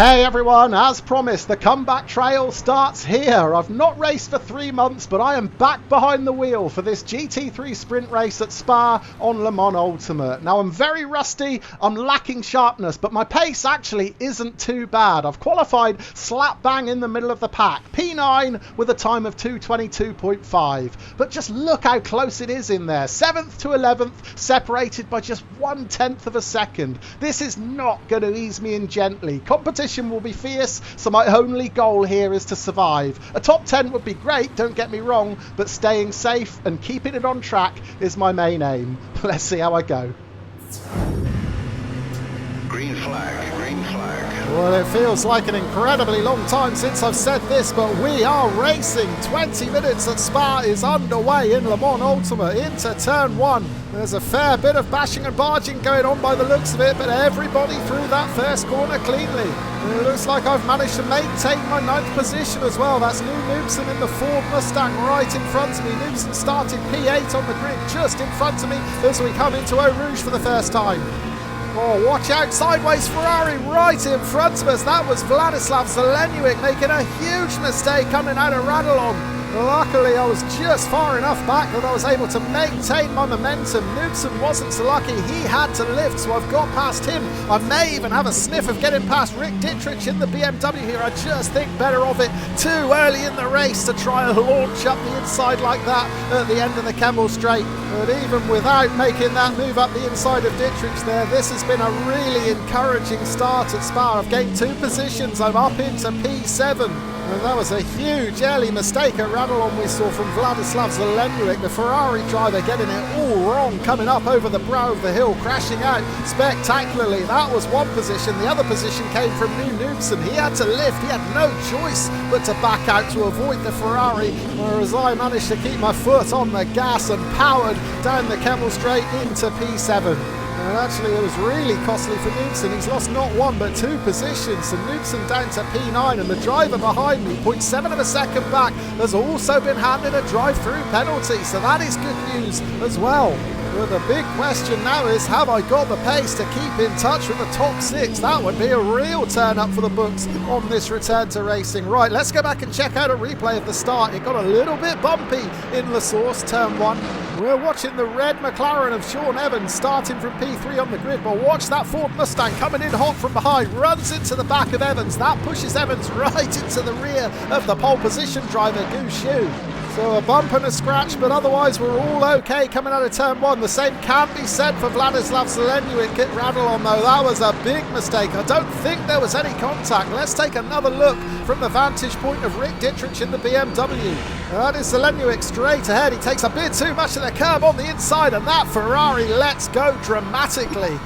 Hey everyone, as promised, the comeback trail starts here. I've not raced for 3 months, but I am back behind the wheel for this GT3 sprint race at Spa on Le Mans Ultimate. Now I'm very rusty, I'm lacking sharpness, but my pace actually isn't too bad. I've qualified slap bang in the middle of the pack, P9 with a time of 2:22.5. But just look how close it is in there, 7th to 11th, separated by just 1/10 of a second. This is not going to ease me in gently. Competition will be fierce, so my only goal here is to survive. A top 10 would be great, don't get me wrong, but staying safe and keeping it on track is my main aim. Let's see how I go. Green flag, green flag. Well, it feels like an incredibly long time since I've said this, but we are racing. 20 minutes at Spa is underway in Le Mans Ultimate into turn 1. There's a fair bit of bashing and barging going on by the looks of it, but everybody through that first corner cleanly. And it looks like I've managed to maintain my 9th position as well. That's New Noobson in the Ford Mustang right in front of me. Noobson started P8 on the grid just in front of me as we come into Eau Rouge for the first time. Oh, watch out, sideways Ferrari right in front of us. That was Vladislav Zeleniuk making a huge mistake coming out of Radulon. Luckily, I was just far enough back that I was able to maintain my momentum. Noobson wasn't so lucky. He had to lift, so I've got past him. I may even have a sniff of getting past Rick Dietrich in the BMW here. I just think better of it too early in the race to try and launch up the inside like that at the end of the Kemmel Straight. But even without making that move up the inside of Dietrich there, this has been a really encouraging start at Spa. I've gained 2 positions. I'm up into P7. And that was a huge early mistake at Radulon we saw from Vladislav Zeleniuk, the Ferrari driver getting it all wrong, coming up over the brow of the hill, crashing out spectacularly. That was one position. The other position came from New Noobson. He had to lift. He had no choice but to back out to avoid the Ferrari, whereas I managed to keep my foot on the gas and powered down the Kemmel Straight into P7. And actually it was really costly for Noobson. He's lost not 1 but 2 positions. So Noobson down to P9, and the driver behind me, 0.7 of a second back, has also been handed a drive-through penalty. So that is good news as well. But the big question now is, have I got the pace to keep in touch with the top 6? That would be a real turn up for the books on this return to racing. Right, let's go back and check out a replay of the start. It got a little bit bumpy in La Source, turn 1. We're watching the red McLaren of Sean Evans starting from P3 on the grid, but watch that Ford Mustang coming in hot from behind, runs into the back of Evans. That pushes Evans right into the rear of the pole position driver, Gu Shu. So a bump and a scratch, but otherwise we're all okay coming out of turn 1. The same can be said for Vladislav Zeleniuk at Radulon though. That was a big mistake. I don't think there was any contact. Let's take another look from the vantage point of Rick Dietrich in the BMW. That is Zeleniuk straight ahead. He takes a bit too much of the curb on the inside, and that Ferrari lets go dramatically.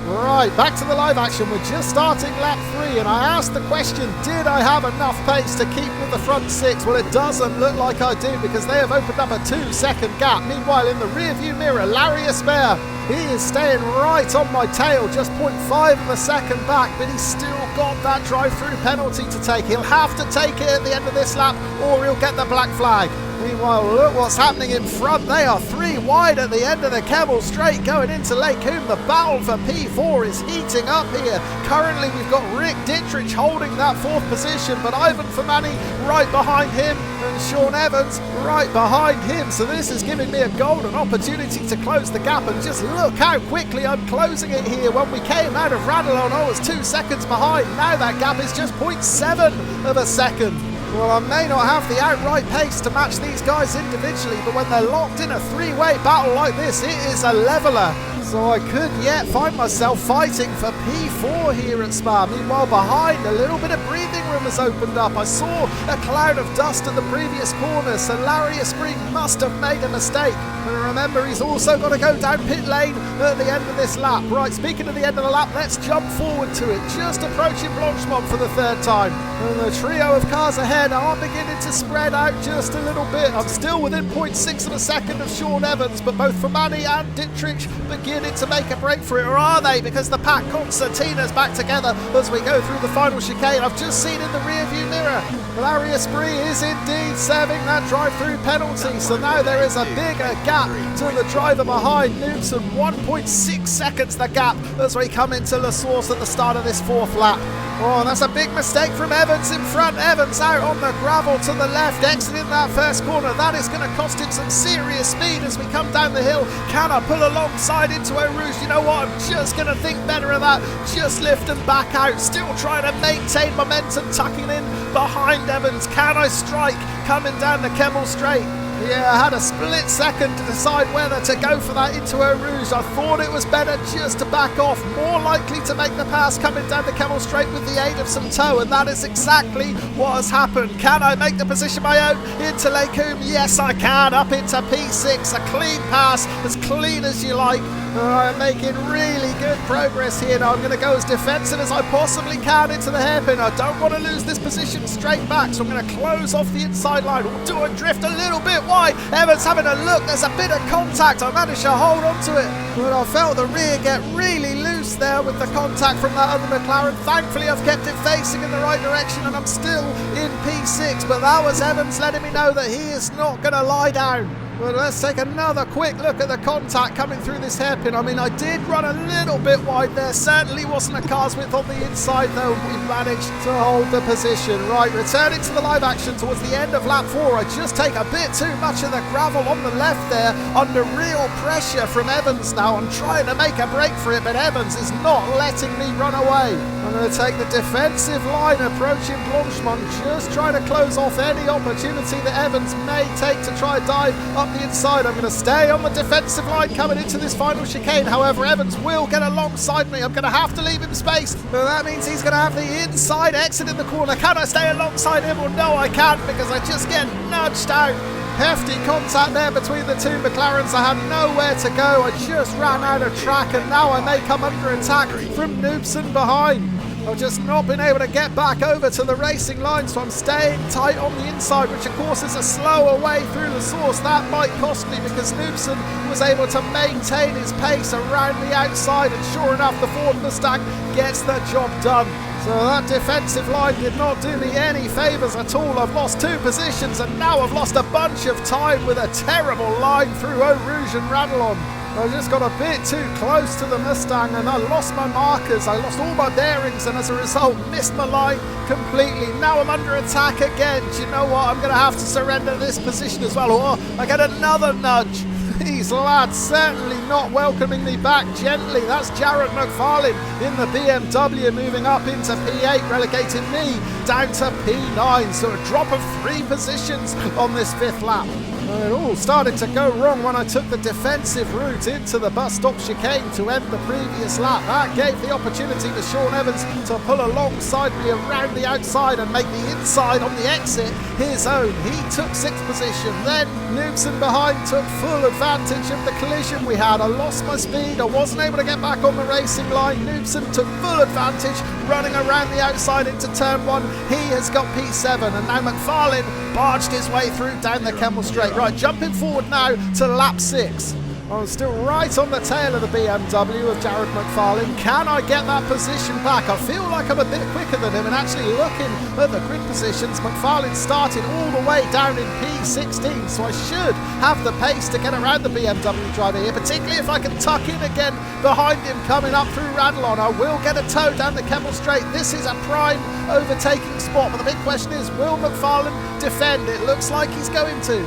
Right, back to the live action. We're just starting lap 3, and I asked the question, did I have enough pace to keep with the front 6? Well, it doesn't look like I do, because they have opened up a 2-second gap. Meanwhile, in the rearview mirror, Larry Asper, he is staying right on my tail, just 0.5 of a second back, but he's still got that drive-through penalty to take. He'll have to take it at the end of this lap, or he'll get the black flag. Meanwhile, look what's happening in front. They are 3 wide at the end of the Kemmel Straight going into Lake Coombe. The battle for P4 is heating up here. Currently, we've got Rick Dietrich holding that 4th position, but Ivan Fermani right behind him and Sean Evans right behind him. So this is giving me a golden opportunity to close the gap, and just look how quickly I'm closing it here. When we came out of Radulon, I was 2 seconds behind. Now that gap is just 0.7 of a second. Well, I may not have the outright pace to match these guys individually, but when they're locked in a 3-way battle like this, it is a leveller. So I could yet find myself fighting for P4 here at Spa. Meanwhile, behind, a little bit of breathing room has opened up. I saw a cloud of dust at the previous corner, so Larry Asprey must have made a mistake. And remember, he's also got to go down pit lane at the end of this lap. Right, speaking of the end of the lap, let's jump forward to it. Just approaching Blanchemont for the 3rd time. And the trio of cars ahead are beginning to spread out just a little bit. I'm still within 0.6 of a second of Sean Evans, but both Fermani and Dietrich beginning to make a break for it, or are they? Because the pack concertina's back together as we go through the final chicane. I've just seen in the rear view mirror Larry Esprit is indeed serving that drive-through penalty, so now there is a bigger gap to the driver behind Noobson. 1.6 seconds the gap as we come into La Source at the start of this fourth lap. Oh, that's a big mistake from Evans in front. Evans out on the gravel to the left, exiting that first corner. That is going to cost him some serious speed as we come down the hill. Can I pull alongside into Eau Rouge? You know what? I'm just going to think better of that. Just lift him back out. Still trying to maintain momentum, tucking in behind Evans. Can I strike coming down the Kemmel Straight? Yeah, I had a split second to decide whether to go for that into Eau Rouge. I thought it was better just to back off. More likely to make the pass coming down the Kemmel Straight with the aid of some toe, and that is exactly what has happened. Can I make the position my own into Les Combes? Yes, I can. Up into P6. A clean pass, as clean as you like. I'm making really good progress here now. I'm going to go as defensive as I possibly can into the hairpin. I don't want to lose this position straight back, so I'm going to close off the inside line. Or do I drift a little bit wide? Evans having a look. There's a bit of contact. I managed to hold on to it, but I felt the rear get really loose there with the contact from that other McLaren. Thankfully, I've kept it facing in the right direction, and I'm still in P6, but that was Evans letting me know that he is not going to lie down. Well, let's take another quick look at the contact coming through this hairpin. I mean, I did run a little bit wide there. Certainly wasn't a car's width on the inside, though. We managed to hold the position. Right, returning to the live action towards the end of lap 4. I just take a bit too much of the gravel on the left there, under real pressure from Evans now. I'm trying to make a break for it, but Evans is not letting me run away. I'm going to take the defensive line approaching Blanchemont, just trying to close off any opportunity that Evans may take to try and dive up the inside. I'm going to stay on the defensive line coming into this final chicane. However, Evans will get alongside me. I'm going to have to leave him space, but that means he's going to have the inside exit in the corner. Can I stay alongside him? Well, no, I can't, because I just get nudged out. Hefty contact there between the two McLarens. I had nowhere to go. I just ran out of track, and now I may come under attack from Noobson behind. I've just not been able to get back over to the racing line, so I'm staying tight on the inside, which of course is a slower way through the source. That might cost me, because Noobson was able to maintain his pace around the outside, and sure enough, the Ford Mustang gets the job done. So that defensive line did not do me any favours at all. I've lost 2 positions, and now I've lost a bunch of time with a terrible line through Eau Rouge and Radillon. I just got a bit too close to the Mustang, and I lost my markers. I lost all my bearings, and as a result missed my line completely. Now I'm under attack again. Do you know what? I'm going to have to surrender this position as well, or I get another nudge. These lads certainly not welcoming me back gently. That's Jared McFarlane in the BMW moving up into P8, relegating me down to P9. So a drop of 3 positions on this 5th lap. It all started to go wrong when I took the defensive route into the bus stop chicane to end the previous lap. That gave the opportunity to Sean Evans to pull alongside me around the outside and make the inside on the exit his own. He took 6th position. Then Noobson behind took full advantage of the collision we had. I lost my speed. I wasn't able to get back on the racing line. Noobson took full advantage, running around the outside into turn 1. He has got P7, and now McFarlane barged his way through down the Kemmel Straight. Right, jumping forward now to lap 6. I'm still right on the tail of the BMW of Jared McFarlane. Can I get that position back? I feel like I'm a bit quicker than him, and actually looking at the grid positions, McFarlane started all the way down in P16, so I should have the pace to get around the BMW driver here, particularly if I can tuck in again behind him coming up through Radillon. I will get a tow down the Kemmel Straight. This is a prime overtaking spot, but the big question is, will McFarlane defend? It looks like he's going to.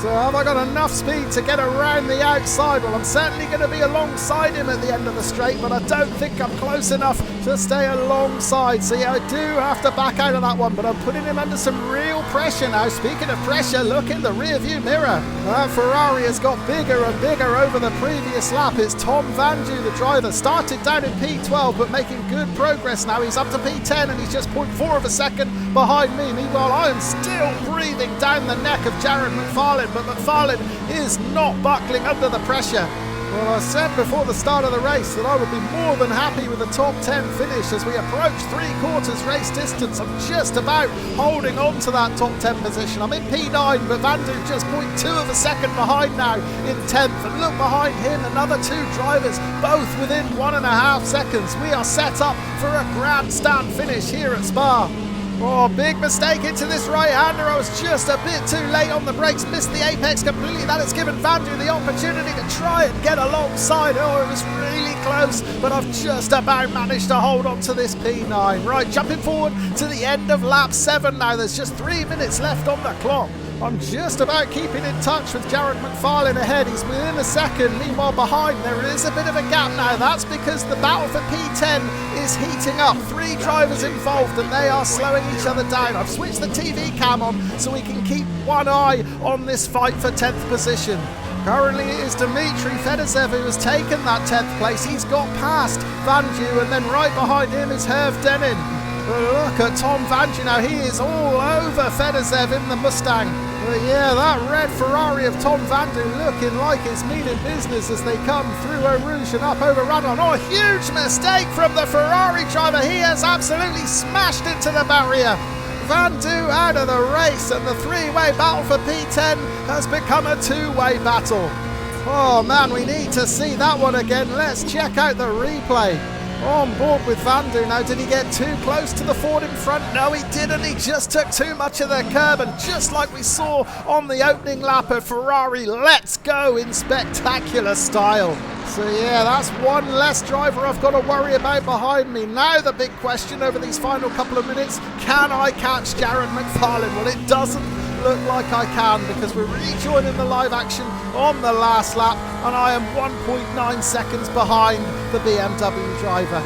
So have I got enough speed to get around the outside? Well, I'm certainly going to be alongside him at the end of the straight, but I don't think I'm close enough to stay alongside. So yeah, I do have to back out of that one, but I'm putting him under some real pressure now. Speaking of pressure, look in the rear view mirror. That Ferrari has got bigger and bigger over the previous lap. It's Tom Vanju, the driver. Started down in P12, but making good progress now. He's up to P10, and he's just 0.4 of a second behind me. Meanwhile, I am still breathing down the neck of Jared McFarlane, but McFarlane is not buckling under the pressure. Well, I said before the start of the race that I would be more than happy with a top 10 finish. As we approach 3/4 race distance, I'm just about holding on to that top 10 position. I'm in P9, but Vandu just 0.2 of a second behind now in 10th. And look behind him, another 2 drivers, both within 1.5 seconds. We are set up for a grandstand finish here at Spa. Oh, big mistake into this right-hander. I was just a bit too late on the brakes, missed the apex completely. That has given Vandu the opportunity to try and get alongside. Oh, it was really close, but I've just about managed to hold on to this P9. Right, jumping forward to the end of lap 7 now. There's just 3 minutes left on the clock. I'm just about keeping in touch with Jared McFarlane ahead. He's within a second. Meanwhile, behind, there is a bit of a gap now. That's because the battle for P10 is heating up. 3 drivers involved, and they are slowing each other down. I've switched the TV cam on so we can keep one eye on this fight for 10th position. Currently, it is Dmitry Fedosev who has taken that 10th place. He's got past Vandu, and then right behind him is Herve Denin. Look at Tom Vandu now. He is all over Fedosev in the Mustang. But yeah, that red Ferrari of Tom Vandu looking like it's meaning business as they come through Eau Rouge and up over Radon. Oh, a huge mistake from the Ferrari driver. He has absolutely smashed into the barrier. Vandu out of the race, and the 3-way battle for P10 has become a 2-way battle. Oh man, we need to see that one again. Let's check out the replay. On board with Vandu now. Did he get too close to the Ford in front? No, he didn't. He just took too much of the curb, and just like we saw on the opening lap of Ferrari, let's go in spectacular style. So yeah, that's one less driver I've got to worry about behind me. Now the big question over these final couple of minutes, can I catch Jared McFarlane? Well, it doesn't look like I can, because we're rejoining the live action on the last lap, and I am 1.9 seconds behind the BMW driver.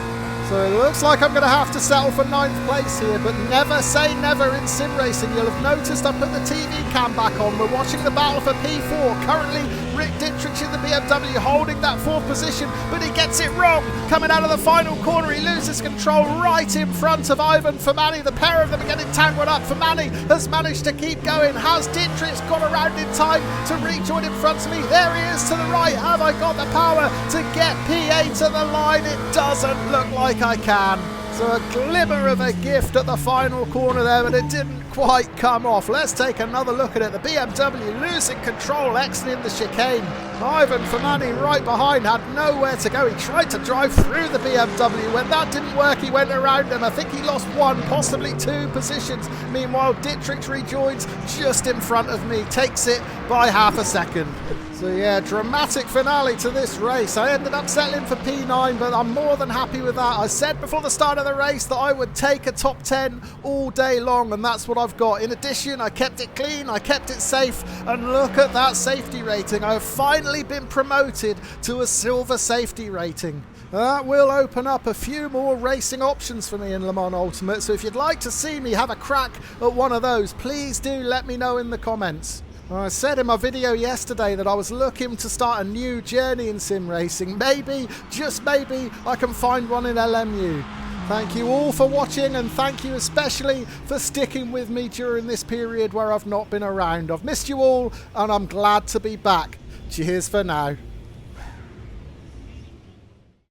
So it looks like I'm going to have to settle for 9th place here, but never say never in sim racing. You'll have noticed I put the TV cam back on. We're watching the battle for P4. Currently, Rick Dietrich in the BMW holding that 4th position, but he gets it wrong. Coming out of the final corner, he loses control right in front of Ivan Fermani. The pair of them are getting tangled up. Fermani has managed to keep going. Has Dietrich got around in time to rejoin in front of me? There he is to the right. Have I got the power to get P8 to the line? It doesn't look like I can. So a glimmer of a gift at the final corner there, but it didn't quite come off. Let's take another look at it. The BMW losing control, exiting the chicane. Ivan Fermani right behind had nowhere to go. He tried to drive through the BMW. When that didn't work, he went around him. I think he lost 1, possibly 2 positions. Meanwhile, Dietrich rejoins just in front of me, takes it by half a second. So yeah, dramatic finale to this race. I ended up settling for P9, but I'm more than happy with that. I said before the start of the race that I would take a top 10 all day long, and that's what I've got. In addition, I kept it clean, I kept it safe, and look at that safety rating. I have finally been promoted to a silver safety rating. That will open up a few more racing options for me in Le Mans Ultimate, so if you'd like to see me have a crack at one of those, please do let me know in the comments. I said in my video yesterday that I was looking to start a new journey in sim racing. Maybe, just maybe, I can find one in LMU. Thank you all for watching, and thank you especially for sticking with me during this period where I've not been around. I've missed you all, and I'm glad to be back. Cheers for now.